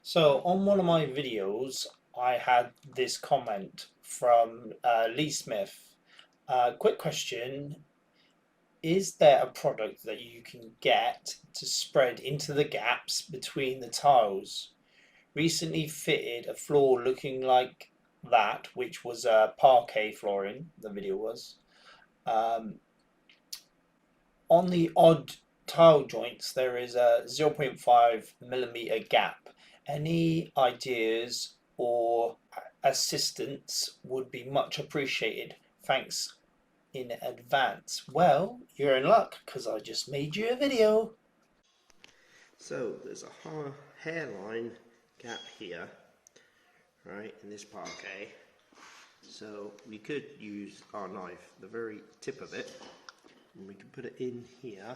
So on one of my videos, I had this comment from Lee Smith. Quick question: is there a product that you can get to spread into the gaps between the tiles? Recently fitted a floor looking like that, which was parquet flooring. The video was. Um, on the odd tile joints, there is a 0.5 millimeter gap. Any ideas or assistance would be much appreciated. Thanks in advance. Well, you're in luck because I just made you a video. So there's a hairline gap here, right, in this parquet. So we could use our knife, the very tip of it, and we can put it in here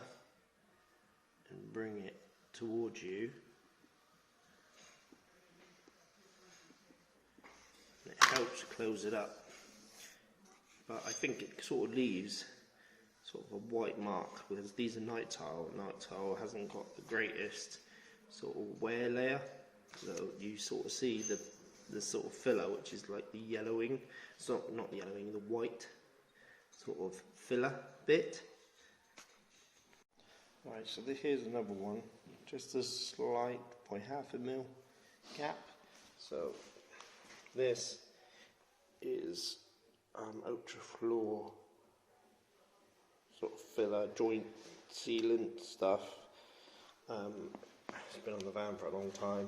and bring it towards you. And it helps close it up. But I think it sort of leaves sort of a white mark because these are night tile. Night tile hasn't got the greatest sort of wear layer, so you sort of see the sort of filler, which is like the yellowing. It's not the yellowing, the white sort of filler bit. Right, so here's another one, just a slight 0.5 mil gap. So this is Ultra Floor sort of filler, joint sealant stuff. It's been on the van for a long time.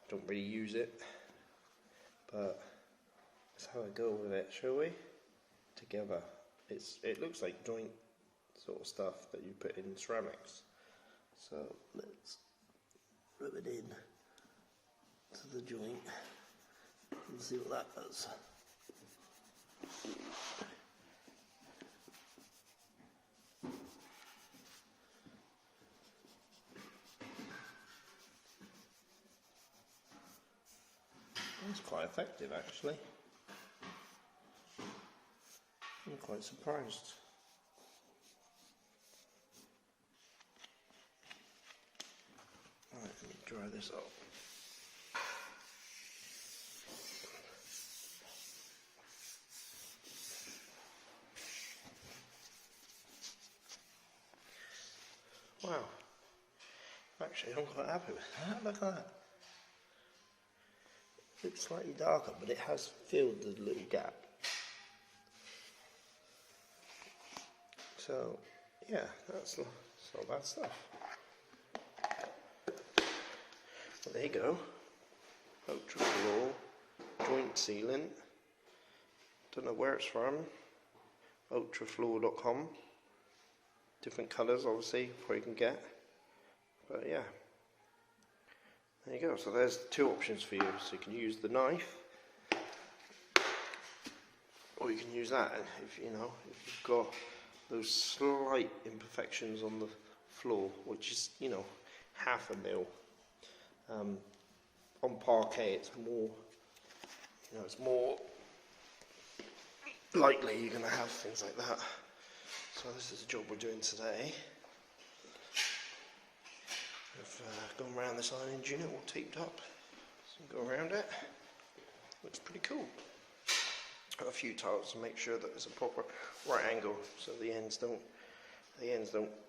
Don't really use it, but that's how I go with it, shall we? Together. It looks like joint sort of stuff that you put in ceramics. So let's rub it in to the joint and see what that does. It's quite effective actually. I'm quite surprised. Right, let me dry this up. Wow, actually I'm quite happy with that. Look at that. Looks slightly darker, but it has filled the little gap. So yeah, that's not bad stuff. Well, there you go. Ultra Floor joint sealant. Don't know where it's from. Ultrafloor.com. Different colours, obviously, before you can get. But yeah, there you go. So there's two options for you. So you can use the knife, or you can use that. And if you've got those slight imperfections on the floor, which is half a mil. On parquet, it's more, it's more likely you're going to have things like that. So this is the job we're doing today. We've gone around this iron unit all taped up, so go around it. Looks pretty cool. Got a few tiles to make sure that there's a proper right angle, so the ends don't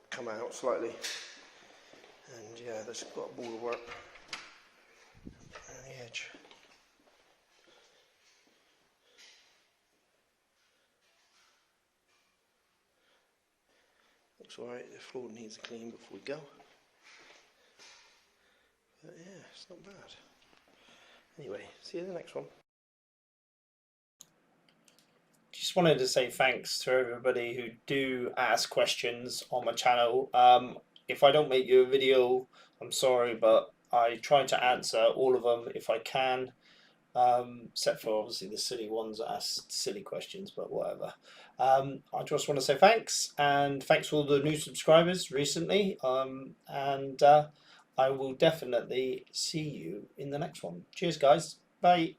come out slightly. And yeah, there's got a ball of work around the edge. Looks alright. The floor needs a clean before we go. But yeah, it's not bad. Anyway, see you in the next one. Just wanted to say thanks to everybody who do ask questions on my channel. If I don't make you a video, I'm sorry, but I try to answer all of them if I can, except for obviously the silly ones that ask silly questions, but whatever. I just want to say thanks, and thanks for all the new subscribers recently, and I will definitely see you in the next one. Cheers, guys. Bye.